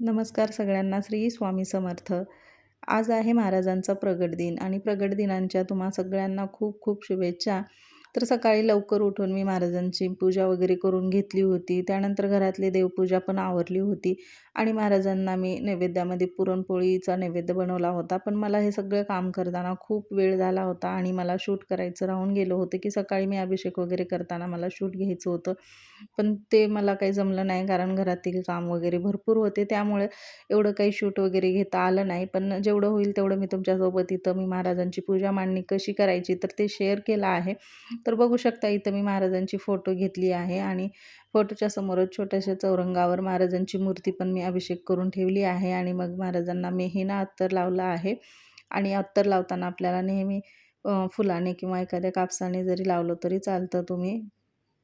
नमस्कार सगळ्यांना. श्री स्वामी समर्थ. आज आहे महाराजांचा प्रगट दिन आणि प्रगट दिनांच्या तुम्हा सगळ्यांना खूप खूप शुभेच्छा. तर सकाळी लवकर उठून मी महाराजांची पूजा वगैरे करून घेतली होती. त्यानंतर घरातली देवपूजा पण आवरली होती आणि महाराजांना मी नैवेद्यामध्ये पुरणपोळीचा नैवेद्य बनवला होता. पण मला हे सगळं काम करताना खूप वेळ झाला होता आणि मला शूट करायचं राहून गेलं होतं, की सकाळी मी अभिषेक वगैरे करताना मला शूट घ्यायचं होतं. पण ते मला काही जमलं नाही कारण घरातील काम वगैरे भरपूर होते. त्यामुळे एवढं काही शूट वगैरे घेता आलं नाही. पण जेवढं होईल तेवढं मी तुमच्यासोबत इथं मी महाराजांची पूजा मांडणी कशी करायची तर ते शेअर केलं आहे. तर बघू शकता इथं मी महाराजांची फोटो घेतली आहे आणि फोटोच्या समोरच छोट्याशा चौरंगावर महाराजांची मूर्ती पण मी अभिषेक करून ठेवली आहे आणि मग महाराजांना मेहीना अत्तर लावला आहे. आणि अत्तर लावताना आपल्याला नेहमी फुलाने किंवा एखाद्या कापसाने जरी लावलं तरी चालतं तुम्ही.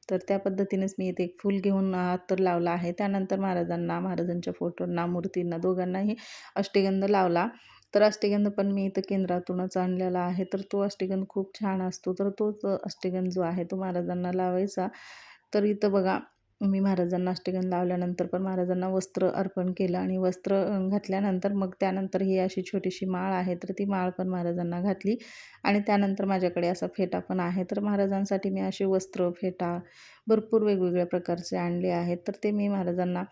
तर त्या पद्धतीनेच मी इथे एक फूल घेऊन अत्तर लावला आहे. त्यानंतर महाराजांना, महाराजांच्या फोटोंना, मूर्तींना दोघांनाही अष्टगंध लावला. तर अष्टगंध पण मी इथं केंद्रातूनच आणलेला आहे. तर तो अष्टगंध खूप छान असतो. तर तोच अष्टगंध जो आहे तो महाराजांना लावायचा. तर इथं बघा मी महाराजांना अष्टगंध लावल्यानंतर पण महाराजांना वस्त्र अर्पण केलं आणि वस्त्र घातल्यानंतर मग त्यानंतर ही अशी छोटीशी माळ आहे तर ती माळ पण महाराजांना घातली आणि त्यानंतर माझ्याकडे असा फेटा पण आहे. तर महाराजांसाठी मी असे वस्त्र, फेटा भरपूर वेगवेगळ्या प्रकारचे आणले आहेत. तर ते मी महाराजांना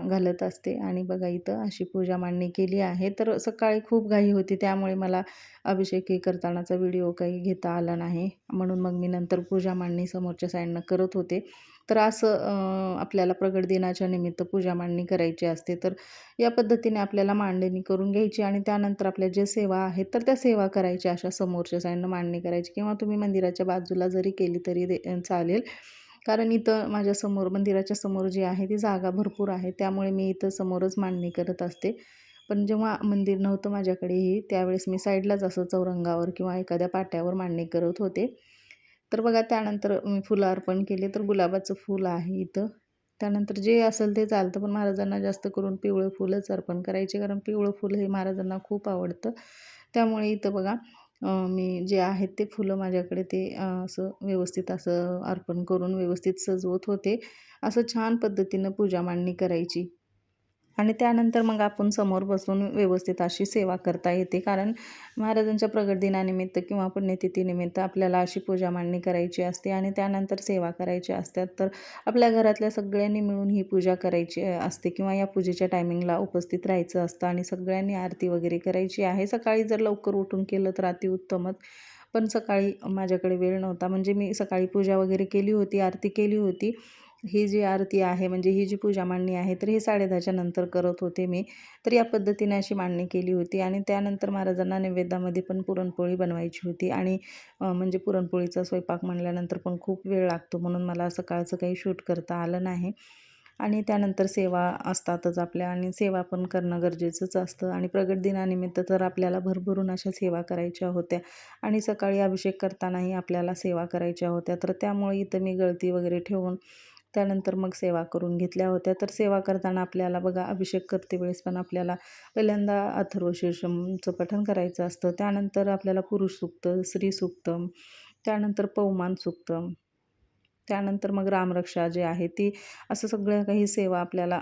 घालत असते आणि बघा इथं अशी पूजा मांडणी केली आहे. तर सकाळी खूप घाई होती त्यामुळे मला अभिषेक हे करतानाचा व्हिडिओ काही घेता आला नाही. म्हणून मग मी नंतर पूजा मांडणी समोरच्या साईडनं करत होते. तर असं आपल्याला प्रगट दिनाच्या निमित्त पूजा मांडणी करायची असते. तर या पद्धतीने आपल्याला मांडणी करून घ्यायची आणि त्यानंतर आपल्या ज्या सेवा आहेत तर त्या सेवा करायच्या अशा समोरच्या साईडनं मांडणी करायची किंवा तुम्ही मंदिराच्या बाजूला जरी केली तरी चालेल. कारण इथं माझ्यासमोर मंदिराच्या समोर जी आहे ती जागा भरपूर आहे. त्यामुळे मी इथं समोरच मांडणी करत असते. पण जेव्हा मंदिर नव्हतं माझ्याकडेही त्यावेळेस मी साईडलाच असं चौरंगावर किंवा एखाद्या पाट्यावर मांडणी करत होते. तर बघा त्यानंतर मी फुलं अर्पण केले तर गुलाबाचं फूल आहे इथं. त्यानंतर जे असेल ते चालतं पण महाराजांना जास्त करून पिवळं फुलच अर्पण करायचे कारण पिवळं फुल हे महाराजांना खूप आवडतं. त्यामुळे इथं बघा मी जे आहेत ते फुलं माझ्याकडे ते असं व्यवस्थित असं अर्पण करून व्यवस्थित सजवत होते. असं छान पद्धतीनं पूजा मांडणी करायची. आणि त्यानंतर मग आपण समोर बसून व्यवस्थित अशी सेवा करता येते. कारण महाराजांच्या प्रगट दिनानिमित्त किंवा पुण्यतिथीनिमित्त आपल्याला अशी पूजा मांडणी करायची असते आणि त्यानंतर सेवा करायची असतात. तर आपल्या घरातल्या सगळ्यांनी मिळून ही पूजा करायची असते किंवा या पूजेच्या टायमिंगला उपस्थित राहायचं असतं आणि सगळ्यांनी आरती वगैरे करायची आहे. सकाळी जर लवकर उठून केलं तर अतिउत्तमच. पण सकाळी माझ्याकडे वेळ नव्हता म्हणजे मी सकाळी पूजा वगैरे केली होती, आरती केली होती. ही जी आरती आहे म्हणजे ही जी पूजा मांडणी आहे तर ही 10:30च्या नंतर करत होते मी. तर या पद्धतीने अशी मांडणी केली होती आणि त्यानंतर महाराजांना नैवेद्यामध्ये पण पुरणपोळी बनवायची होती आणि म्हणजे पुरणपोळीचा स्वयंपाक म्हणल्यानंतर पण खूप वेळ लागतो म्हणून मला सकाळचं काही शूट करता आलं नाही. आणि त्यानंतर सेवा असतातच आपल्या आणि सेवा पण करणं गरजेचंच असतं आणि प्रगट दिनानिमित्त तर आपल्याला भरभरून अशा सेवा करायच्या होत्या आणि सकाळी अभिषेक करतानाही आपल्याला सेवा करायच्या होत्या. तर त्यामुळे इथं मी गळती वगैरे ठेवून त्यानंतर मग सेवा करून घेतल्या होत्या. तर सेवा करताना आपल्याला बघा अभिषेक करते वेळेस पण आपल्याला पहिल्यांदा अथर्वशीर्षमचं पठण करायचं असतं. त्यानंतर आपल्याला पुरुष सूक्त, स्त्री सूक्त, त्यानंतर पौमान सूक्त, त्यानंतर मग रामरक्षा जी आहे ती असं सगळं काही सेवा आपल्याला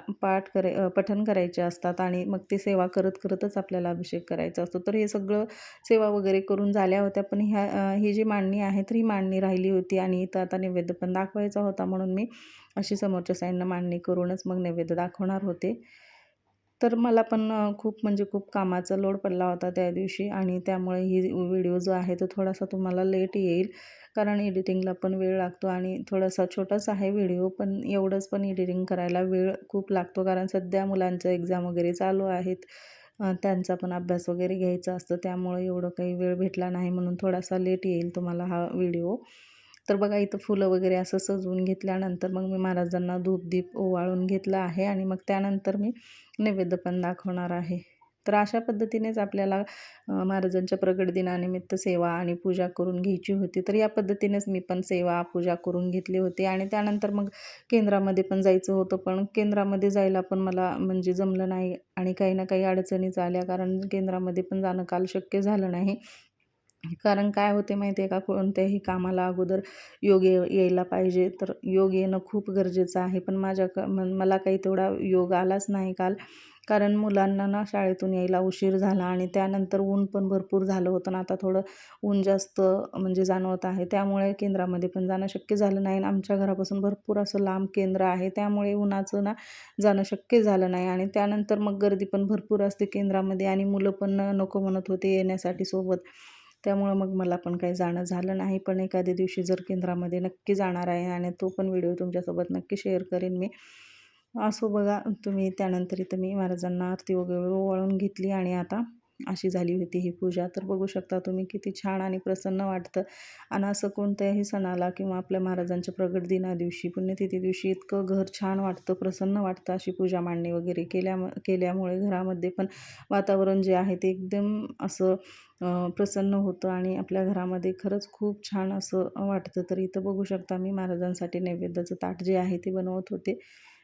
पठण करायचे असतात आणि मग ती सेवा करत करतच आपल्याला अभिषेक करायचा असतो. तर हे सगळं सेवा वगैरे करून झाल्या होत्या पण ही जी मांडणी आहे तर ही मांडणी राहिली होती आणि इथं आता नैवेद्य पण दाखवायचा होता म्हणून मी अशी समोरच्या साईडनं मांडणी करूनच मग नैवेद्य दाखवणार होते. तर मला पण खूप म्हणजे खूप कामाचा लोड पडला होता त्या दिवशी आणि त्यामुळे ही व्हिडिओ जो आहे तो थोडासा तुम्हाला लेट येईल. कारण एडिटिंगला पण वेळ लागतो आणि थोडासा छोटाच आहे व्हिडिओ पण एवढंच पण एडिटिंग करायला वेळ खूप लागतो कारण सध्या मुलांच्या एक्झाम वगैरे चालू आहेत. त्यांचा पण अभ्यास वगैरे घ्यायचा असतं त्यामुळे एवढं काही वेळ भेटला नाही म्हणून थोडासा लेट येईल तुम्हाला हा व्हिडिओ. तर बघा इथं फुलं वगैरे असं सजवून घेतल्यानंतर मग मी महाराजांना धूप-दीप ओवाळून घेतला आहे आणि मग त्यानंतर मी नैवेद्य पण दाखवणार आहे. तर अशा पद्धतीनेच आपल्याला महाराजांच्या प्रगट दिनानिमित्त सेवा आणि पूजा करून घ्यायची होती. तर या पद्धतीनेच मी पण सेवा, पूजा करून घेतली होती आणि त्यानंतर मग केंद्रामध्ये पण जायचं होतं. पण केंद्रामध्ये जायला पण मला म्हणजे जमलं नाही आणि काही ना काही अडचणीच आल्या कारण केंद्रामध्ये पण जाणं काल शक्य झालं नाही. कारण काय होते माहिती आहे का, कोणत्याही कामाला अगोदर योग यायला पाहिजे. तर योग येणं खूप गरजेचं आहे. पण मला काही तेवढा योग आलाच नाही काल. कारण मुलांना ना शाळेतून यायला उशीर झाला आणि त्यानंतर ऊन पण भरपूर झालं होतं ना, आता थोडं ऊन जास्त म्हणजे जाणवत आहे. त्यामुळे केंद्रामध्ये पण जाणं शक्य झालं नाही आणि आमच्या घरापासून भरपूर असं लांब केंद्र आहे. त्यामुळे उन्हाचं ना जाणं शक्य झालं नाही आणि त्यानंतर मग गर्दी पण भरपूर असते केंद्रामध्ये आणि मुलं पण नको म्हणत होते येण्यासाठी सोबत. त्यामुळं मग मला पण काही जाणं झालं नाही. पण एखाद्या दिवशी जर केंद्रामध्ये नक्की जाणार आहे आणि तो पण व्हिडिओ तुमच्यासोबत नक्की शेअर करेन मी. असो बघा तुम्ही, त्यानंतर इथं मी महाराजांना आरती वगैरे ओवाळून घेतली आणि आता अशी झाली होती ही पूजा. तर बघू शकता तुम्ही किती छान आणि प्रसन्न वाटतं. आणि असं कोणत्याही सणाला किंवा आपल्या महाराजांच्या प्रगट दिना दिवशी, पुण्यतिथी दिवशी इतकं घर छान वाटतं, प्रसन्न वाटतं. अशी पूजा मांडणी वगैरे केल्यामुळे घरामध्ये पण वातावरण जे आहे ते एकदम असं प्रसन्न होतं आणि आपल्या घरामध्ये खरंच खूप छान असं वाटतं. तर इथं बघू शकता मी महाराजांसाठी नैवेद्याचं ताट जे आहे ते बनवत होते.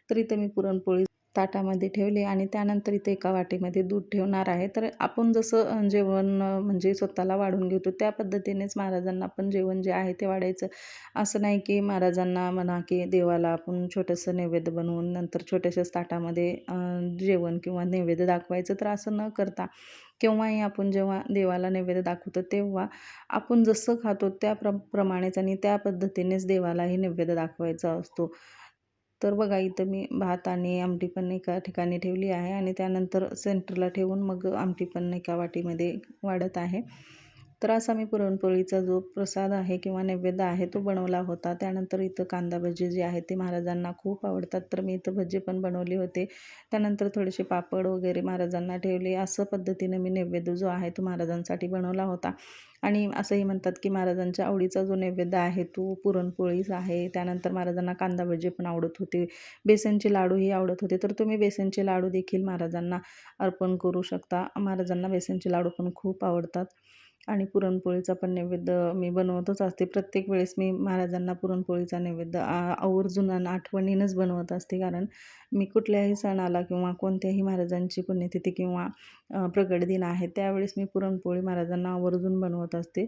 तर इथं मी पुरणपोळी ताटामध्ये ठेवली आणि त्यानंतर इथे एका वाटीमध्ये दूध ठेवणार आहे. तर आपण जसं जेवण म्हणजे स्वतःला वाढून घेतो त्या पद्धतीनेच महाराजांना पण जेवण जे आहे ते वाढायचं. असं नाही की महाराजांना म्हणा की देवाला आपण छोटंसं नैवेद्य बनवून नंतर छोट्याशाच ताटामध्ये जेवण किंवा नैवेद्य दाखवायचं. तर असं न करता केव्हाही आपण जेव्हा देवाला नैवेद्य दाखवतो तेव्हा आपण जसं खातो त्या प्रमाणेच आणि त्या पद्धतीनेच देवालाही नैवेद्य दाखवायचा असतो. तर बघा इथं मी भात आणि आमटी पण एका ठिकाणी ठेवली आहे आणि त्यानंतर सेंटरला ठेवून मग आमटी पण एका वाटीमध्ये वाढत आहे. तर असा मी पुरणपोळीचा जो प्रसाद आहे किंवा नैवेद्य आहे तो बनवला होता. त्यानंतर इथं कांदा भजी जे आहे ते महाराजांना खूप आवडतात. तर मी इथं भजी पण बनवली होते. त्यानंतर थोडेसे पापड वगैरे महाराजांना ठेवले. असं पद्धतीने मी नैवेद्य जो आहे तो महाराजांसाठी बनवला होता. आणि असंही म्हणतात की महाराजांच्या आवडीचा जो नैवेद्य आहे तो पुरणपोळीच आहे. त्यानंतर महाराजांना कांदा भजी पण आवडत होते, बेसनचे लाडूही आवडत होते. तर तुम्ही बेसनचे लाडू देखील महाराजांना अर्पण करू शकता. महाराजांना बेसनचे लाडू पण खूप आवडतात. आणि पुरणपोळीचा पण नैवेद्य मी बनवतच असते. प्रत्येक वेळेस मी महाराजांना पुरणपोळीचा नैवेद्य आवर्जून आणि आठवणीनंच बनवत असते. कारण मी कुठल्याही सणाला किंवा कोणत्याही महाराजांची पुण्यतिथी किंवा प्रगट दिन आहे त्यावेळेस मी पुरणपोळी महाराजांना आवर्जून बनवत असते.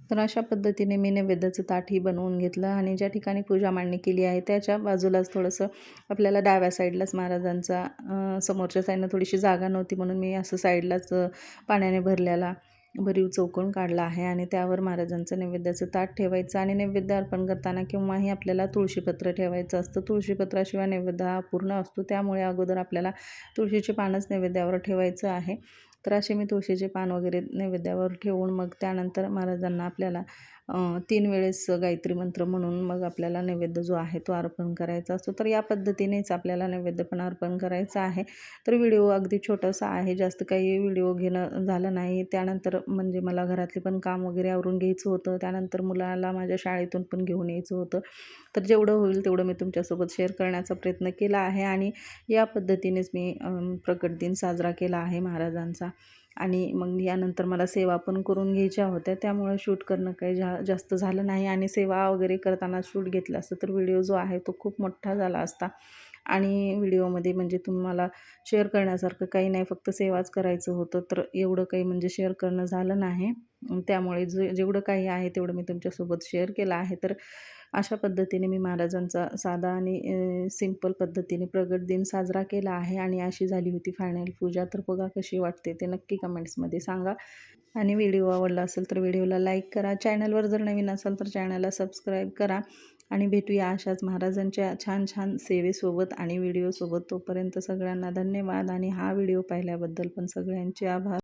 तर अशा पद्धतीने मी नैवेद्याचं ताटही बनवून घेतलं आणि ज्या ठिकाणी पूजा मांडणी केली आहे त्याच्या बाजूलाच थोडंसं आपल्याला डाव्या साईडलाच महाराजांचा समोरच्या साईडनं थोडीशी जागा नव्हती म्हणून मी असं साईडलाच पाण्याने भरलेला भरीव चौकोन काढला आहे आणि त्यावर महाराजांचं नैवेद्याचं ताट ठेवायचं आणि नैवेद्य अर्पण करताना केव्हाही आपल्याला तुळशीपत्र ठेवायचं असतं. तुळशीपत्राशिवाय नैवेद्य हा अपूर्ण असतो. त्यामुळे अगोदर आपल्याला तुळशीचे पानच नैवेद्यावर ठेवायचं आहे. तर असे मी तुळशीचे पान वगैरे नैवेद्यावर ठेवून मग त्यानंतर महाराजांना आपल्याला 3 वेळेस गायत्री मंत्र म्हणून मग आपल्याला नैवेद्य जो आहे तो अर्पण करायचा असतो. तर या पद्धतीनेच आपल्याला नैवेद्य पण अर्पण करायचं आहे. तर व्हिडिओ अगदी छोटासा आहे, जास्त काही व्हिडिओ घेणं झालं नाही. त्यानंतर म्हणजे मला घरातले पण काम वगैरे आवरून घ्यायचं होतं. त्यानंतर मुलाला माझ्या शाळेतून पण घेऊन यायचं होतं. तर जेवढं होईल तेवढं मी तुमच्यासोबत शेअर करण्याचा प्रयत्न केला आहे आणि या पद्धतीनेच मी प्रकट दिन साजरा केला आहे महाराजांचा. आणि मग यानंतर मला सेवा पण करून घ्यायच्या होत्या. त्यामुळे शूट करणं काही जास्त झालं नाही आणि सेवा वगैरे करताना शूट घेतलं असतं तर व्हिडिओ जो आहे तो खूप मोठा झाला असता. आणि व्हिडिओमध्ये म्हणजे तुम्हाला शेअर करण्यासारखं काही नाही, फक्त सेवाच करायचं होतं. तर एवढं काही म्हणजे शेअर करणं झालं नाही. त्यामुळे जेवढं काही आहे तेवढं मी तुमच्यासोबत शेअर केलं आहे. तर अशा पद्धतीने मी महाराजांचा साधा आणि सिंपल पद्धतीने प्रगट दिन साजरा केला आहे आणि अशी झाली होती फायनल पूजा. तर बघा कशी वाटते ते नक्की कमेंट्समध्ये सांगा. आणि व्हिडिओ आवडला असेल तर व्हिडिओला लाईक करा. चॅनलवर जर नवीन असाल तर चॅनलला सबस्क्राईब करा. आणि भेटूया अशाच महाराजांच्या छान छान सेवेसोबत आणि व्हिडिओसोबत. तोपर्यंत सगळ्यांना धन्यवाद आणि हा व्हिडिओ पाहिल्याबद्दल पण सगळ्यांचे आभार.